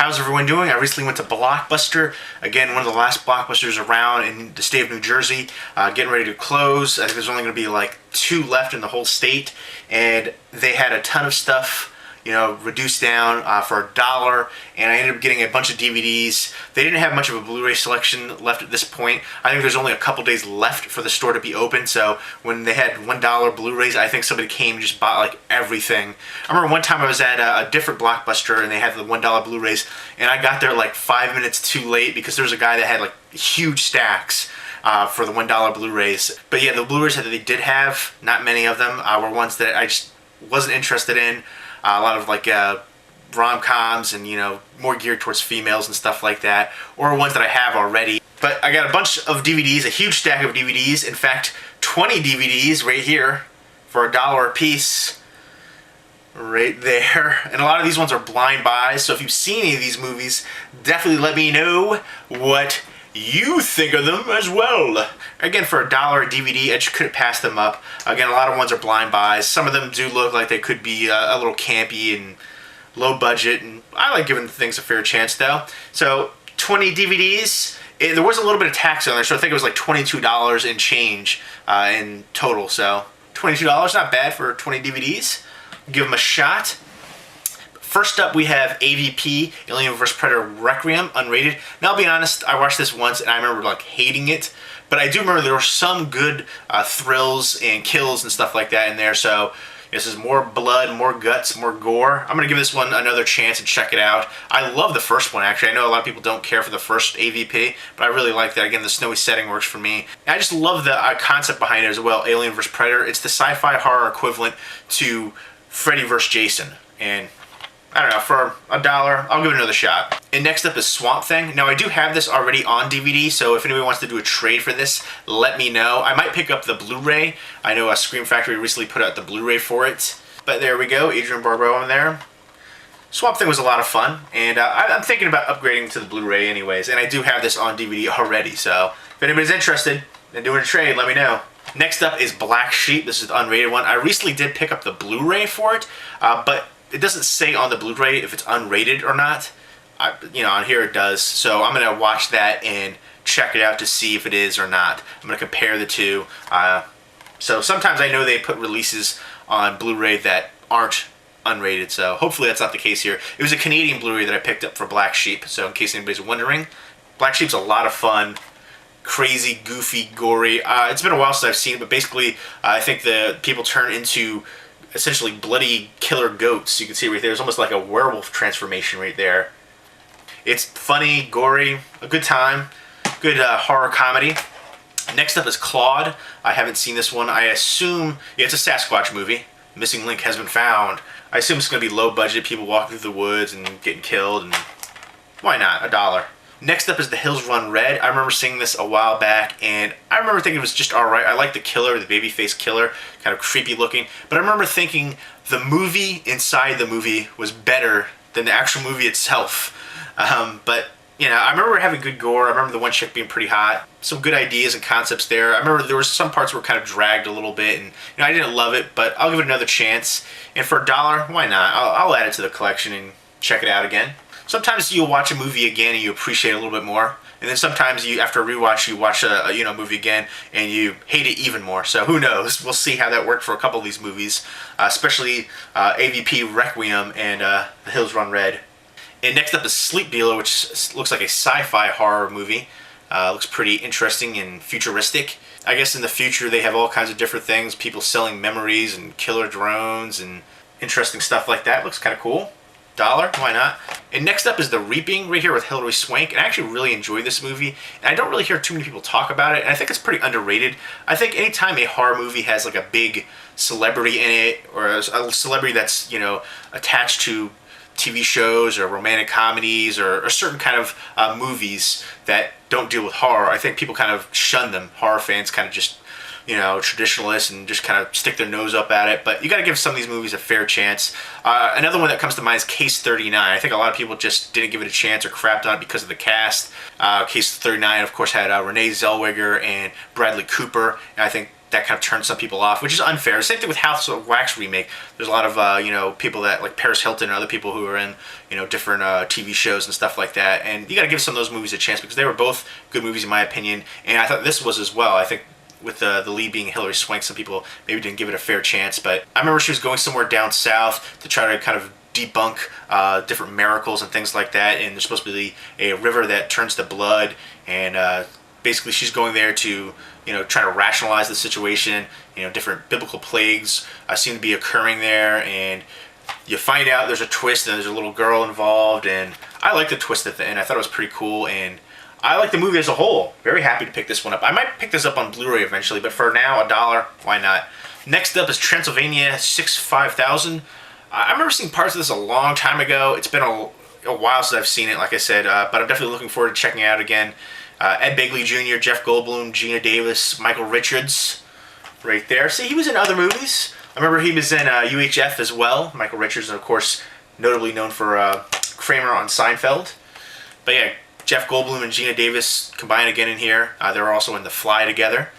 how's everyone doing? I recently went to Blockbuster. Again, one of the last Blockbusters around in the state of New Jersey. Getting ready to close. I think there's only going to be like 2 left in the whole state. And they had a ton of stuff, you know, reduced down for $1, and I ended up getting a bunch of DVDs. They didn't have much of a Blu-ray selection left at this point. I think there's only a couple days left for the store to be open, so when they had $1 Blu-rays, I think somebody came and just bought like everything. I remember one time I was at a different Blockbuster and they had the $1 Blu-rays, and I got there like 5 minutes too late because there was a guy that had like huge stacks for the $1 Blu-rays. But yeah, the Blu-rays that they did have, not many of them, were ones that I just wasn't interested in. A lot of like rom-coms and, you know, more geared towards females and stuff like that, or ones that I have already. But I got a bunch of DVDs, a huge stack of DVDs. In fact, 20 DVDs right here for $1 a piece, right there. And a lot of these ones are blind buys, so if you've seen any of these movies, definitely let me know what you think of them as well. Again, for $1 a DVD, I just couldn't pass them up. Again, a lot of ones are blind buys. Some of them do look like they could be a little campy and low budget, and I like giving things a fair chance though. So 20 DVDs. There was a little bit of tax on there, so I think it was like $22 and change in total. So $22, not bad for 20 DVDs. Give them a shot. First up, we have AVP, Alien vs. Predator Requiem, unrated. Now, I'll be honest, I watched this once and I remember like hating it, but I do remember there were some good thrills and kills and stuff like that in there. So this is more blood, more guts, more gore. I'm gonna give this one another chance and check it out. I love the first one, actually. I know a lot of people don't care for the first AVP, but I really like that. Again, the snowy setting works for me. And I just love the concept behind it as well, Alien vs. Predator. It's the sci-fi horror equivalent to Freddy vs. Jason. And I don't know, for $1, I'll give it another shot. And next up is Swamp Thing. Now, I do have this already on DVD, so if anybody wants to do a trade for this, let me know. I might pick up the Blu-ray. I know Scream Factory recently put out the Blu-ray for it. But there we go, Adrian Barbeau in there. Swamp Thing was a lot of fun, and I'm thinking about upgrading to the Blu-ray anyways, and I do have this on DVD already, so if anybody's interested in doing a trade, let me know. Next up is Black Sheep. This is the unrated one. I recently did pick up the Blu-ray for it, but it doesn't say on the Blu-ray if it's unrated or not. You know, on here it does. So I'm going to watch that and check it out to see if it is or not. I'm going to compare the two. So sometimes I know they put releases on Blu-ray that aren't unrated, so hopefully that's not the case here. It was a Canadian Blu-ray that I picked up for Black Sheep, so in case anybody's wondering. Black Sheep's a lot of fun. Crazy, goofy, gory. It's been a while since I've seen it, but basically I think the people turn into essentially bloody killer goats. You can see right there, it's almost like a werewolf transformation right there. It's funny, gory, a good time, good horror comedy. Next up is Claude. I haven't seen this one. I assume, yeah, it's a Sasquatch movie. Missing link has been found. I assume it's going to be low budget, people walking through the woods and getting killed, and why not, $1. Next up is The Hills Run Red. I remember seeing this a while back, and I remember thinking it was just alright. I like the killer, the babyface killer, kind of creepy looking. But I remember thinking the movie inside the movie was better than the actual movie itself. But, you know, I remember having good gore. I remember the one chick being pretty hot. Some good ideas and concepts there. I remember there were some parts where it kind of dragged a little bit, and you know, I didn't love it, but I'll give it another chance. And for $1, why not? I'll add it to the collection and check it out again. Sometimes you'll watch a movie again and you appreciate it a little bit more, and then sometimes you, after a rewatch, you watch a movie again and you hate it even more. So who knows? We'll see how that worked for a couple of these movies, especially AVP Requiem and The Hills Run Red. And next up is Sleep Dealer, which looks like a sci-fi horror movie. Looks pretty interesting and futuristic. I guess in the future they have all kinds of different things, people selling memories and killer drones and interesting stuff like that. Looks kind of cool. $1, why not? And next up is The Reaping, right here with Hilary Swank. And I actually really enjoy this movie, and I don't really hear too many people talk about it, and I think it's pretty underrated. I think anytime a horror movie has like a big celebrity in it, or a celebrity that's, you know, attached to TV shows or romantic comedies or certain kind of movies that don't deal with horror, I think people kind of shun them. Horror fans kind of just, you know, traditionalists and just kind of stick their nose up at it. But you got to give some of these movies a fair chance. Another one that comes to mind is Case 39. I think a lot of people just didn't give it a chance or crapped on it because of the cast. Case 39, of course, had Renee Zellweger and Bradley Cooper. And I think that kind of turns some people off, which is unfair. Same thing with House of Wax remake. There's a lot of you know, people that like Paris Hilton and other people who are in, you know, different TV shows and stuff like that. And you got to give some of those movies a chance because they were both good movies in my opinion. And I thought this was as well. I think with the lead being Hilary Swank, some people maybe didn't give it a fair chance. But I remember she was going somewhere down south to try to kind of debunk different miracles and things like that. And there's supposed to be a river that turns to blood, and basically she's going there to, you know, try to rationalize the situation. You know, different biblical plagues seem to be occurring there, and you find out there's a twist and there's a little girl involved, and I like the twist at the end. I thought it was pretty cool, and I like the movie as a whole. Very happy to pick this one up. I might pick this up on Blu-ray eventually, but for now, $1, why not? Next up is Transylvania 5000. I remember seeing parts of this a long time ago. It's been a while since I've seen it, like I said, but I'm definitely looking forward to checking it out again. Ed Begley Jr., Jeff Goldblum, Gina Davis, Michael Richards, right there. See, he was in other movies. I remember he was in UHF as well. Michael Richards, and of course, notably known for Kramer on Seinfeld. But yeah, Jeff Goldblum and Gina Davis combined again in here. They were also in The Fly together.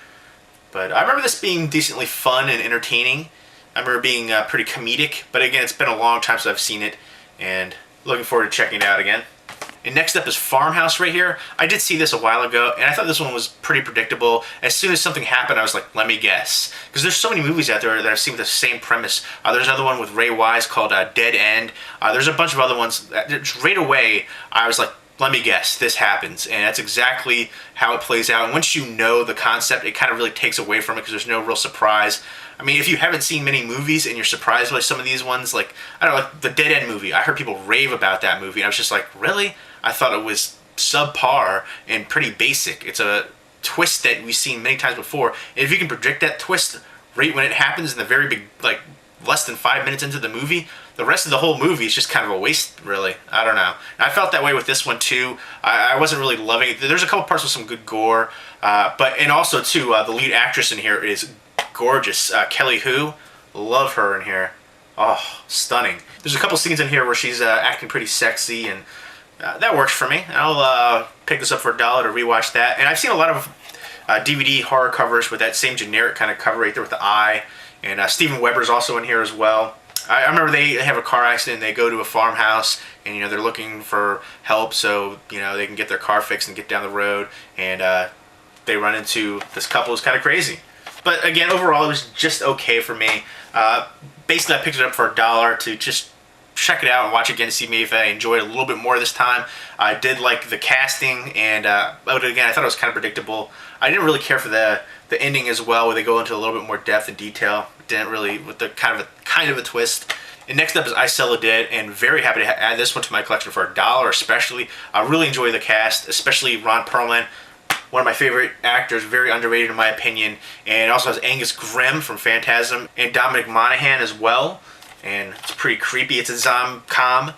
But I remember this being decently fun and entertaining. I remember being pretty comedic. But again, it's been a long time since I've seen it, and looking forward to checking it out again. And next up is Farmhouse right here. I did see this a while ago, and I thought this one was pretty predictable. As soon as something happened, I was like, let me guess. Because there's so many movies out there that I've seen with the same premise. There's another one with Ray Wise called Dead End. There's a bunch of other ones. Just right away, I was like, let me guess, this happens. And that's exactly how it plays out. And once you know the concept, it kind of really takes away from it because there's no real surprise. I mean, if you haven't seen many movies and you're surprised by some of these ones, like, I don't know, like the Dead End movie. I heard people rave about that movie, and I was just like, really? I thought it was subpar and pretty basic. It's a twist that we've seen many times before. And if you can predict that twist right when it happens in the very big, like, less than 5 minutes into the movie, the rest of the whole movie is just kind of a waste, really. I don't know. And I felt that way with this one, too. I wasn't really loving it. There's a couple parts with some good gore. And also, too, the lead actress in here is gorgeous. Kelly Hu. Love her in here. Oh, stunning. There's a couple scenes in here where she's acting pretty sexy, and that works for me. I'll pick this up for $1 to rewatch that. And I've seen a lot of DVD horror covers with that same generic kind of cover right there with the eye. And Steven Weber's also in here as well. I remember they have a car accident, and they go to a farmhouse, and, you know, they're looking for help so, you know, they can get their car fixed and get down the road. And they run into this couple who's kind of crazy. But again, overall, it was just okay for me. Basically, I picked it up for $1 to just check it out and watch it again to see maybe if I enjoyed it a little bit more this time. I did like the casting, and but again, I thought it was kind of predictable. I didn't really care for the ending as well, where they go into a little bit more depth and detail. Didn't really, with the kind of a twist. And next up is I Sell the Dead, and very happy to add this one to my collection for $1 especially. I really enjoy the cast, especially Ron Perlman. One of my favorite actors, very underrated in my opinion. And it also has Angus Grimm from Phantasm and Dominic Monaghan as well. And it's pretty creepy. It's a zom-com.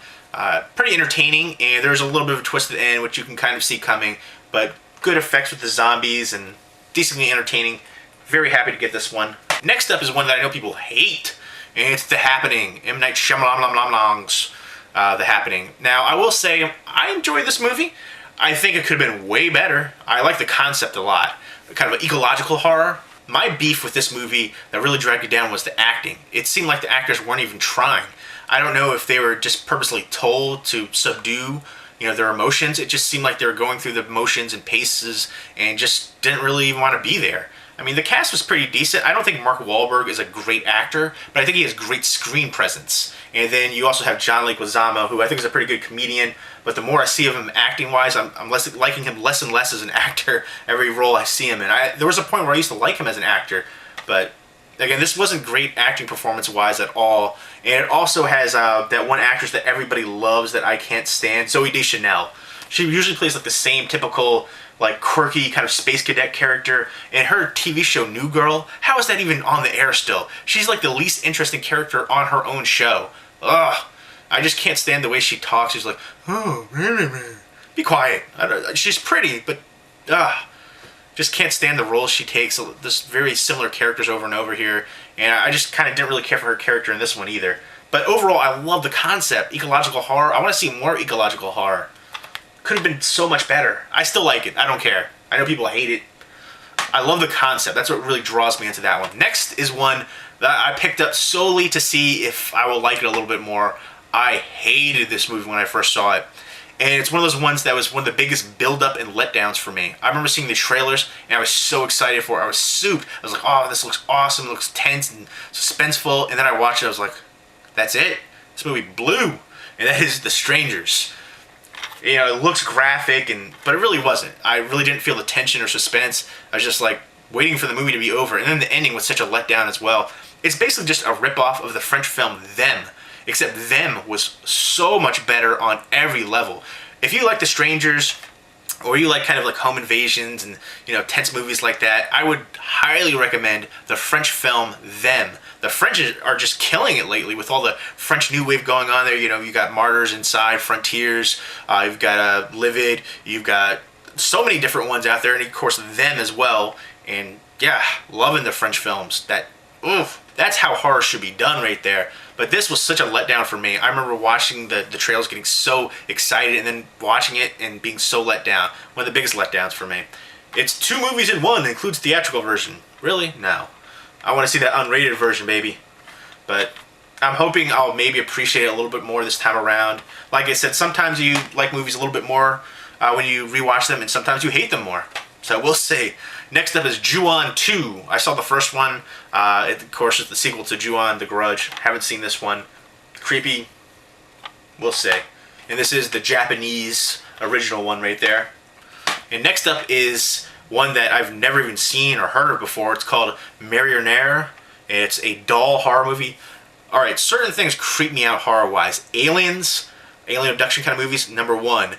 Pretty entertaining, and there's a little bit of a twist at the end, which you can kind of see coming. But good effects with the zombies and decently entertaining. Very happy to get this one. Next up is one that I know people hate, and it's The Happening. M. Night Shyamalan's The Happening. Now, I will say, I enjoyed this movie. I think it could have been way better. I like the concept a lot. Kind of an ecological horror. My beef with this movie that really dragged it down was the acting. It seemed like the actors weren't even trying. I don't know if they were just purposely told to subdue, you know, their emotions. It just seemed like they were going through the motions and paces and just didn't really even want to be there. I mean, the cast was pretty decent. I don't think Mark Wahlberg is a great actor, but I think he has great screen presence. And then you also have John Leguizamo, who I think is a pretty good comedian. But the more I see of him acting-wise, I'm liking him less and less as an actor every role I see him in. There was a point where I used to like him as an actor, but again, this wasn't great acting performance-wise at all. And it also has that one actress that everybody loves that I can't stand, Zooey Deschanel. She usually plays like the same typical, like, quirky kind of space cadet character. In her TV show New Girl, how is that even on the air still? She's like the least interesting character on her own show. Ugh. I just can't stand the way she talks. She's like, oh, be quiet. She's pretty, but just can't stand the roles she takes. This very similar characters over and over here, and I just kind of didn't really care for her character in this one either. But overall, I love the concept, ecological horror. I want to see more ecological horror. Could have been so much better. I still like it. I don't care. I know people hate it. I love the concept. That's what really draws me into that one. Next is one that I picked up solely to see if I will like it a little bit more. I hated this movie when I first saw it. And it's one of those ones that was one of the biggest build-up and letdowns for me. I remember seeing the trailers, and I was so excited for it. I was souped. I was like, oh, this looks awesome. It looks tense and suspenseful. And then I watched it. I was like, that's it? This movie blew. And that is The Strangers. You know, it looks graphic, but it really wasn't. I really didn't feel the tension or suspense. I was just like waiting for the movie to be over. And then the ending was such a letdown as well. It's basically just a ripoff of the French film Them. Except Them was so much better on every level. If you like The Strangers, or you like kind of like home invasions and, you know, tense movies like that, I would highly recommend the French film Them. The French are just killing it lately with all the French New Wave going on there. You know, you got Martyrs inside, Frontiers, you've got Livid, you've got so many different ones out there, and of course Them as well. And yeah, loving the French films. That's how horror should be done right there. But this was such a letdown for me. I remember watching the trailers, getting so excited, and then watching it and being so let down. One of the biggest letdowns for me. It's 2 movies in one. It includes theatrical version. Really? No. I want to see that unrated version, baby. But I'm hoping I'll maybe appreciate it a little bit more this time around. Like I said, sometimes you like movies a little bit more when you rewatch them, and sometimes you hate them more. So we'll see. Next up is Ju-On 2. I saw the first one. It, of course, it's the sequel to Ju-On: The Grudge. Haven't seen this one. Creepy. We'll see. And this is the Japanese original one right there. And next up is one that I've never even seen or heard of before. It's called Marionnaire. It's a doll horror movie. Alright, certain things creep me out horror-wise. Aliens, alien abduction kind of movies, number 1.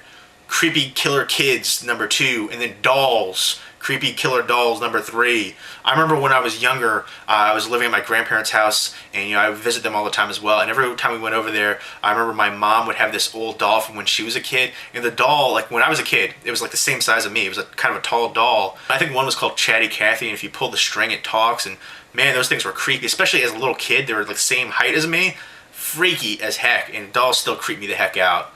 Creepy killer kids, number 2. And then dolls. Creepy killer dolls, number 3. I remember when I was younger, I was living at my grandparents' house, and you know, I would visit them all the time as well. And every time we went over there, I remember my mom would have this old doll from when she was a kid. And the doll, like when I was a kid, it was like the same size of me. It was a kind of a tall doll. I think one was called Chatty Cathy, and if you pull the string, it talks. And man, those things were creepy, especially as a little kid. They were like the same height as me. Freaky as heck, and dolls still creep me the heck out.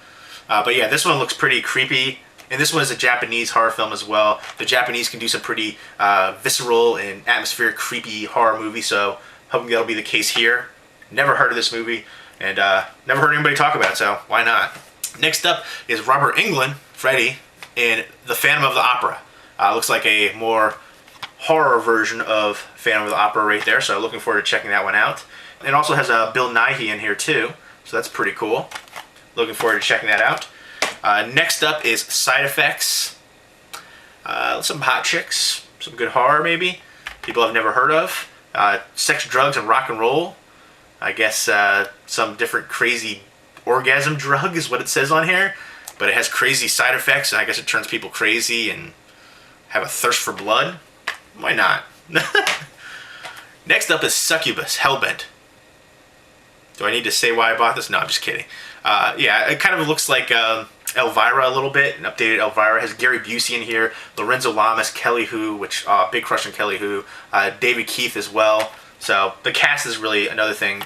But yeah, this one looks pretty creepy. And this one is a Japanese horror film as well. The Japanese can do some pretty visceral and atmospheric, creepy horror movies, so hoping that'll be the case here. Never heard of this movie, and never heard anybody talk about it, so why not? Next up is Robert Englund, Freddy, in The Phantom of the Opera. Looks like a more horror version of Phantom of the Opera right there, so looking forward to checking that one out. It also has Bill Nighy in here too, so that's pretty cool. Looking forward to checking that out. Next up is Side Effects. Some hot chicks, some good horror maybe, people I've never heard of. Sex, drugs, and rock and roll. I guess some different crazy orgasm drug is what it says on here. But it has crazy side effects, and I guess it turns people crazy and have a thirst for blood. Why not? Next up is Succubus, Hellbent. Do I need to say why I bought this? No, I'm just kidding. Yeah, it kind of looks like Elvira a little bit, an updated Elvira. It has Gary Busey in here, Lorenzo Lamas, Kelly Hu, which big crush on Kelly Hu, David Keith as well. So the cast is really another thing.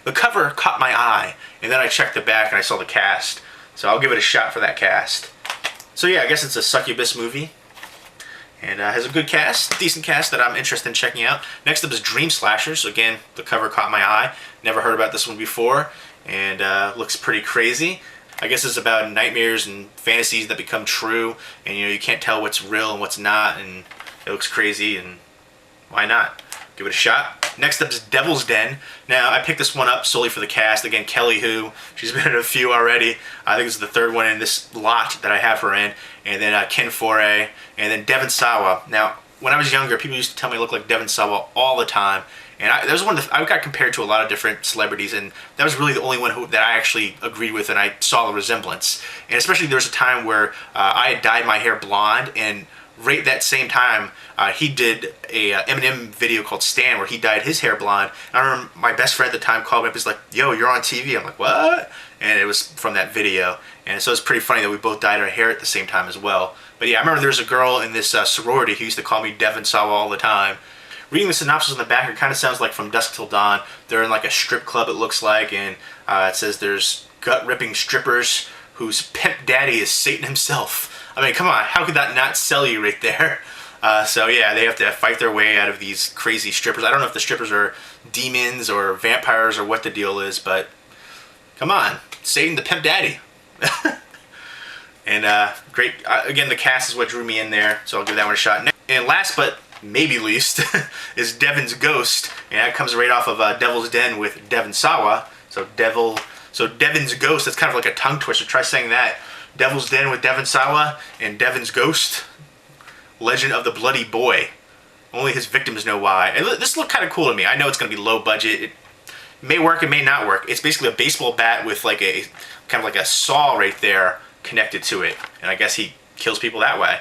The cover caught my eye, and then I checked the back and I saw the cast. So I'll give it a shot for that cast. So yeah, I guess it's a Succubus movie. And has a good cast, decent cast that I'm interested in checking out. Next up is Dream Slashers. Again, the cover caught my eye. Never heard about this one before, and looks pretty crazy. I guess it's about nightmares and fantasies that become true, and you know, you can't tell what's real and what's not, and it looks crazy, and why not? Give it a shot. Next up is Devil's Den. Now, I picked this one up solely for the cast. Again, Kelly Hu. She's been in a few already. I think it's the 3rd one in this lot that I have her in. And then Ken Foray. And then Devon Sawa. Now, when I was younger, people used to tell me I looked like Devon Sawa all the time. And that was one that I got compared to a lot of different celebrities, and that was really the only one that I actually agreed with, and I saw the resemblance. And especially there was a time where I had dyed my hair blonde, and right that same time, he did a Eminem video called Stan where he dyed his hair blonde. And I remember my best friend at the time called me up. He's like, "Yo, you're on TV." I'm like, "What?" And it was from that video. And so it's pretty funny that we both dyed our hair at the same time as well. But yeah, I remember there was a girl in this sorority who used to call me Devon Sawa all the time. Reading the synopsis in the back, it kind of sounds like From Dusk Till Dawn. They're in like a strip club, it looks like, and it says there's gut-ripping strippers whose pimp daddy is Satan himself. I mean, come on, how could that not sell you right there? So yeah, they have to fight their way out of these crazy strippers. I don't know if the strippers are demons or vampires or what the deal is, but come on, Satan the Pimp Daddy. And great, again, the cast is what drew me in there, so I'll give that one a shot. And last but maybe least is Devin's Ghost, and that comes right off of Devil's Den with Devin Sawa. So Devin's Ghost, that's kind of like a tongue twister. Try saying that. Devil's Den with Devin Sawa and Devin's Ghost. Legend of the Bloody Boy. Only his victims know why. And this looked kind of cool to me. I know it's going to be low budget. It may work, it may not work. It's basically a baseball bat with like a kind of like a saw right there connected to it. And I guess he kills people that way.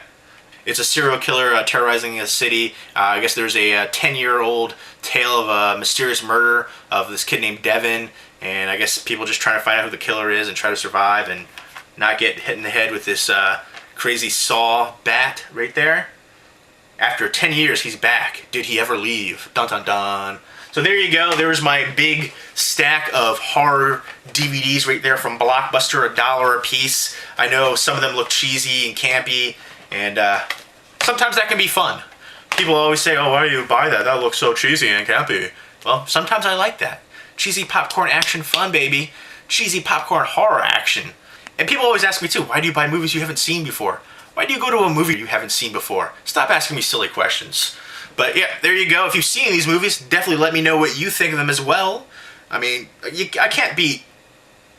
It's a serial killer terrorizing a city. I guess there's a 10-year-old tale of a mysterious murder of this kid named Devin. And I guess people just trying to find out who the killer is and try to survive and not get hit in the head with this crazy saw bat right there. After 10 years, he's back. Did he ever leave? Dun dun dun. So there you go. There's my big stack of horror DVDs right there from Blockbuster, $1 a piece. I know some of them look cheesy and campy, and sometimes that can be fun. People always say, oh, why do you buy that? That looks so cheesy and campy. Well, sometimes I like that. Cheesy popcorn action fun, baby. Cheesy popcorn horror action. And people always ask me too, why do you buy movies you haven't seen before? Why do you go to a movie you haven't seen before? Stop asking me silly questions. But yeah, there you go. If you've seen these movies, definitely let me know what you think of them as well. I mean, I can't beat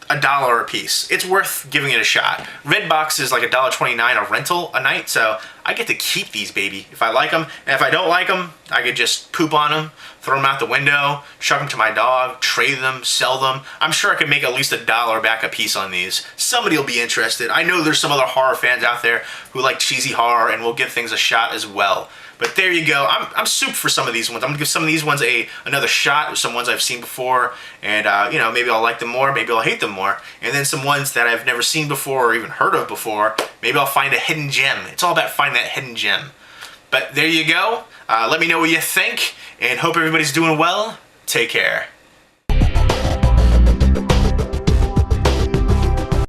$1 a piece. It's worth giving it a shot. Redbox is like $1.29 a rental a night, so I get to keep these, baby, if I like them. And if I don't like them, I could just poop on them, throw them out the window, chuck them to my dog, trade them, sell them. I'm sure I could make at least $1 back a piece on these. Somebody will be interested. I know there's some other horror fans out there who like cheesy horror and will give things a shot as well. But there you go. I'm soup for some of these ones. I'm gonna give some of these ones another shot with some ones I've seen before, and you know, maybe I'll like them more, maybe I'll hate them more. And then some ones that I've never seen before or even heard of before, maybe I'll find a hidden gem. It's all about finding that hidden gem. But there you go. Let me know what you think, and hope everybody's doing well. Take care.